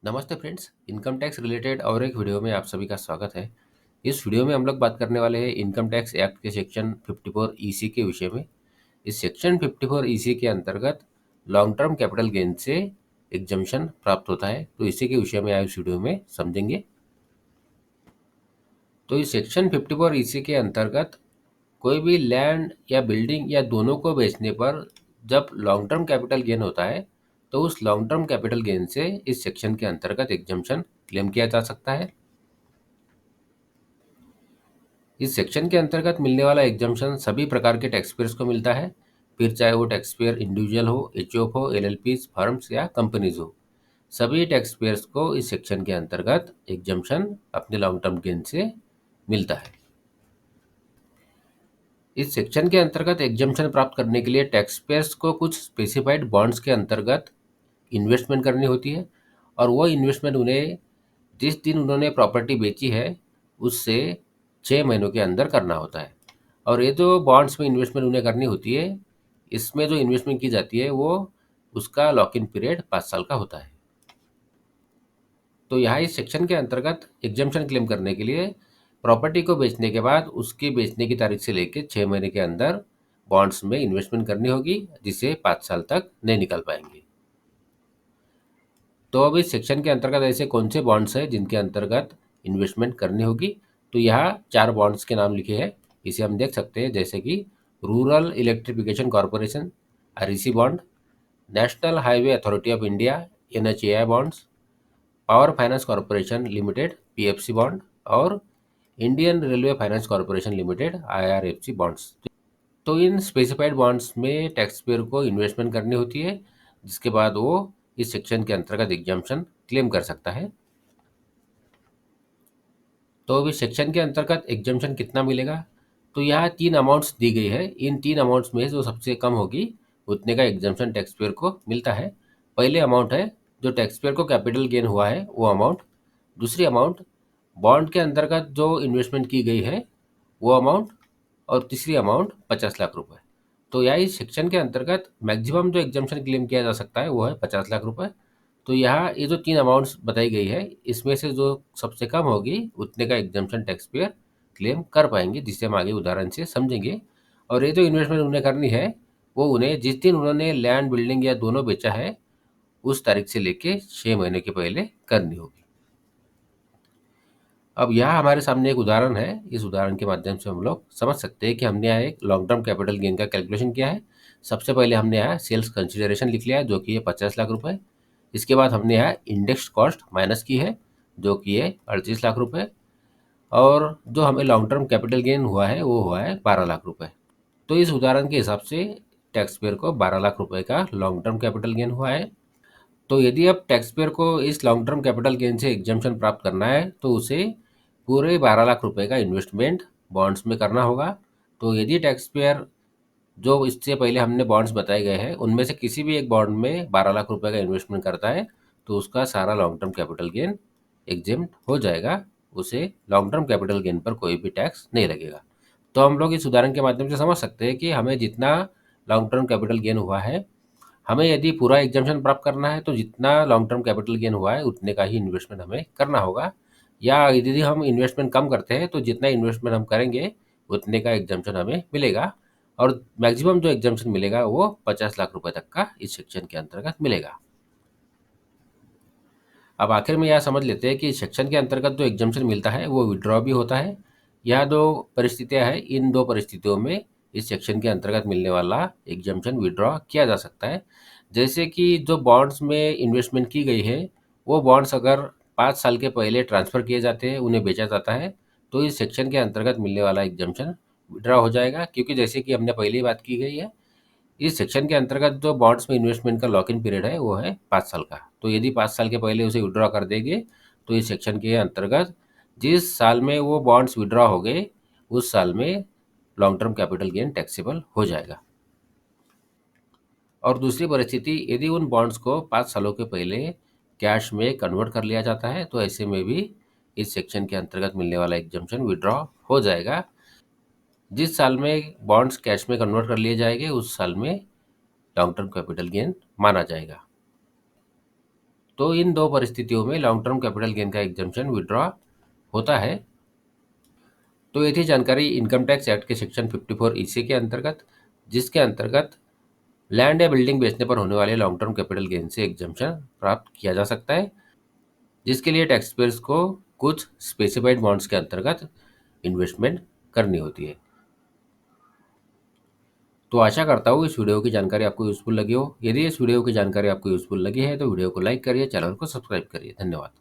नमस्ते friends, income tax related और एक वीडियो में आप सभी का स्वागत है। इस वीडियो में हम लोग बात करने वाले हैं इनकम टैक्स एक्ट के सेक्शन 54 ईसी के विषय में। इस सेक्शन 54 ईसी के अंतर्गत लॉन्ग टर्म कैपिटल गेन से एग्जम्पशन प्राप्त होता है, तो इसी के विषय में आज इस वीडियो में समझेंगे। तो इस सेक्शन 54 ईसी के अंतर्गत कोई भी लैंड या बिल्डिंग या दोनों को बेचने पर जब लॉन्ग टर्म कैपिटल गेन होता है, तो उस लॉन्ग टर्म कैपिटल गेन से इस सेक्शन के अंतर्गत एग्जम्पशन क्लेम किया जा सकता है। इस सेक्शन के अंतर्गत मिलने वाला एग्जम्पशन सभी प्रकार के टैक्स पेयर्स को मिलता है, फिर चाहे वो टैक्स पेयर इंडिविजुअल हो, एचओएफ हो, एलएलपीज, फर्म्स या कंपनीज हो। सभी टैक्स पेयर्स को इस सेक्शन के अंतर्गत एग्जम्पशन अपने लॉन्ग टर्म गेन से मिलता है। इस सेक्शन के अंतर्गत एग्जम्पशन प्राप्त करने के लिए टैक्स पेयर्स को कुछ स्पेसिफाइड बॉन्ड्स के अंतर्गत इन्वेस्टमेंट करनी होती है, और वो इन्वेस्टमेंट उन्हें जिस दिन उन्होंने प्रॉपर्टी बेची है उससे 6 महीनों के अंदर करना होता है। और ये जो बॉन्ड्स में इन्वेस्टमेंट उन्हें करनी होती है, इसमें जो इन्वेस्टमेंट की जाती है वो उसका लॉक इन पीरियड 5 साल का होता है। तो यहाँ इस सेक्शन के अंतर्गत एग्जम्पशन क्लेम करने के लिए प्रॉपर्टी को बेचने के बाद उसकी बेचने की तारीख से लेकर 6 महीने के अंदर बॉन्ड्स में इन्वेस्टमेंट करनी होगी, जिसे 5 साल तक नहीं निकल पाएंगे। तो अब इस सेक्शन के अंतर्गत ऐसे कौन से बॉन्ड्स हैं जिनके अंतर्गत इन्वेस्टमेंट करनी होगी, तो यहाँ 4 बॉन्ड्स के नाम लिखे हैं। इसे हम देख सकते हैं, जैसे कि rural electrification corporation REC bond, national highway authority of India NHAI bonds, power finance corporation limited PFC bond, और Indian railway finance corporation limited IRFC bonds. तो इन स्पेसिफाइड बॉन्ड्स में टैक्स पेयर को इन्वेस्टमेंट करनी होती है, जिसके बाद वो इस सेक्शन के अंतर्गत एग्जाम्पशन क्लेम कर सकता है। तो अभी सेक्शन के अंतर्गत एग्जाम्पशन कितना मिलेगा, तो यहाँ 3 अमाउंट्स दी गई है। इन 3 अमाउंट्स में जो सबसे कम होगी उतने का एग्जाम्पशन टैक्स पेयर को मिलता है। पहले अमाउंट है जो टैक्स पेयर को कैपिटल गेन हुआ है वो अमाउंट, दूसरी अमाउंट बॉन्ड के अंतर्गत जो इन्वेस्टमेंट की गई है वो अमाउंट, और तीसरी अमाउंट 50 लाख रुपए। तो यहाँ इस सेक्शन के अंतर्गत मैक्सिमम जो एग्जाम्पशन क्लेम किया जा सकता है वो है 50 लाख रुपए। तो यहाँ ये जो 3 अमाउंट्स बताई गई है, इसमें से जो सबसे कम होगी उतने का एग्जाम्पशन टैक्स पेयर क्लेम कर पाएंगे, जिससे हम आगे उदाहरण से समझेंगे। और ये जो इन्वेस्टमेंट उन्हें करनी है वो उन्हें जिस दिन उन्होंने लैंड बिल्डिंग या दोनों बेचा है उस तारीख से लेके 6 महीने के पहले करनी होगी। अब यहाँ हमारे सामने एक उदाहरण है। इस उदाहरण के माध्यम से हम लोग समझ सकते हैं कि हमने यहाँ एक लॉन्ग टर्म कैपिटल गेन का कैलकुलेशन किया है। सबसे पहले हमने यहाँ सेल्स कंसिडरेशन लिख लिया, जो कि है 50 लाख रुपए। इसके बाद हमने यहाँ इंडेक्स कॉस्ट माइनस की है, जो कि है 38 लाख रुपए। और जो हमें लॉन्ग टर्म कैपिटल गेन हुआ है वो हुआ है 12 लाख रुपए। तो इस उदाहरण के हिसाब से टैक्स पेयर को 12 लाख रुपए का लॉन्ग टर्म कैपिटल गेन हुआ है। तो यदि अब टैक्स पेयर को इस लॉन्ग टर्म कैपिटल गेन से एग्जाम्पशन प्राप्त करना है, तो उसे पूरे 12 लाख रुपए का इन्वेस्टमेंट बॉन्ड्स में करना होगा। तो यदि टैक्स पेयर जो इससे पहले हमने बॉन्ड्स बताए गए हैं उनमें से किसी भी एक बॉन्ड में 12 लाख रुपए का इन्वेस्टमेंट करता है, तो उसका सारा long term capital gain exempt हो जाएगा। उसे लॉन्ग टर्म कैपिटल गेन पर कोई भी टैक्स नहीं लगेगा। तो हम लोग इस उदाहरण के माध्यम से समझ सकते हैं कि हमें जितना लॉन्ग टर्म कैपिटल गेन हुआ है, हमें यदि पूरा एग्जाम्पशन प्राप्त करना है तो जितना लॉन्ग टर्म कैपिटल गेन हुआ है उतने का ही इन्वेस्टमेंट हमें करना होगा। या यदि हम इन्वेस्टमेंट कम करते हैं तो जितना इन्वेस्टमेंट हम करेंगे उतने का एग्जाम्पशन हमें मिलेगा। और मैक्सिमम जो एग्जाम्पशन मिलेगा वो 50 लाख रुपए तक का इस सेक्शन के अंतर्गत मिलेगा। अब आखिर में यह समझ लेते हैं कि सेक्शन के अंतर्गत जो एग्जाम्पशन मिलता है वो विड्रॉ भी होता है। यह दो परिस्थितियां हैं, इन दो परिस्थितियों में इस सेक्शन के अंतर्गत मिलने वाला एग्जाम्पशन विड्रॉ किया जा सकता है। जैसे कि जो बॉन्ड्स में इन्वेस्टमेंट की गई है वो बॉन्ड्स अगर 5 साल के पहले ट्रांसफ़र किए जाते हैं, उन्हें बेचा जाता है, तो इस सेक्शन के अंतर्गत मिलने वाला एग्जाम्पशन विड्रॉ हो जाएगा, क्योंकि जैसे कि हमने पहले ही बात की गई है, इस सेक्शन के अंतर्गत जो बॉन्ड्स में इन्वेस्टमेंट का लॉक इन पीरियड है वो है 5 साल का। तो यदि 5 साल के पहले उसे विड्रॉ कर देंगे तो इस सेक्शन के अंतर्गत जिस साल में वो बॉन्ड्स विड्रॉ हो गए उस साल में long term capital gain taxable हो जाएगा। और दूसरी परिस्थिति, यदि उन बॉन्ड्स को 5 सालों के पहले कैश में कन्वर्ट कर लिया जाता है तो ऐसे में भी इस सेक्शन के अंतर्गत मिलने वाला एग्जाम्पशन विड्रॉ हो जाएगा। जिस साल में बॉन्ड्स कैश में कन्वर्ट कर लिए जाएंगे उस साल में लॉन्ग टर्म कैपिटल गेन माना जाएगा। तो इन दो परिस्थितियों में लॉन्ग टर्म कैपिटल गेन का एग्जम्पशन विड्रॉ होता है। तो ये थी जानकारी इनकम टैक्स एक्ट के सेक्शन 54 ईसी के अंतर्गत, जिसके अंतर्गत लैंड या बिल्डिंग बेचने पर होने वाले लॉन्ग टर्म कैपिटल गेन से एग्जम्पशन प्राप्त किया जा सकता है, जिसके लिए टैक्स पेयर्स को कुछ स्पेसिफाइड बॉन्ड्स के अंतर्गत इन्वेस्टमेंट करनी होती है। तो आशा करता हूँ इस वीडियो की जानकारी आपको यूज़फुल लगी हो। यदि इस वीडियो की जानकारी आपको यूज़फुल लगी है तो वीडियो को लाइक करिए, चैनल को सब्सक्राइब करिए। धन्यवाद।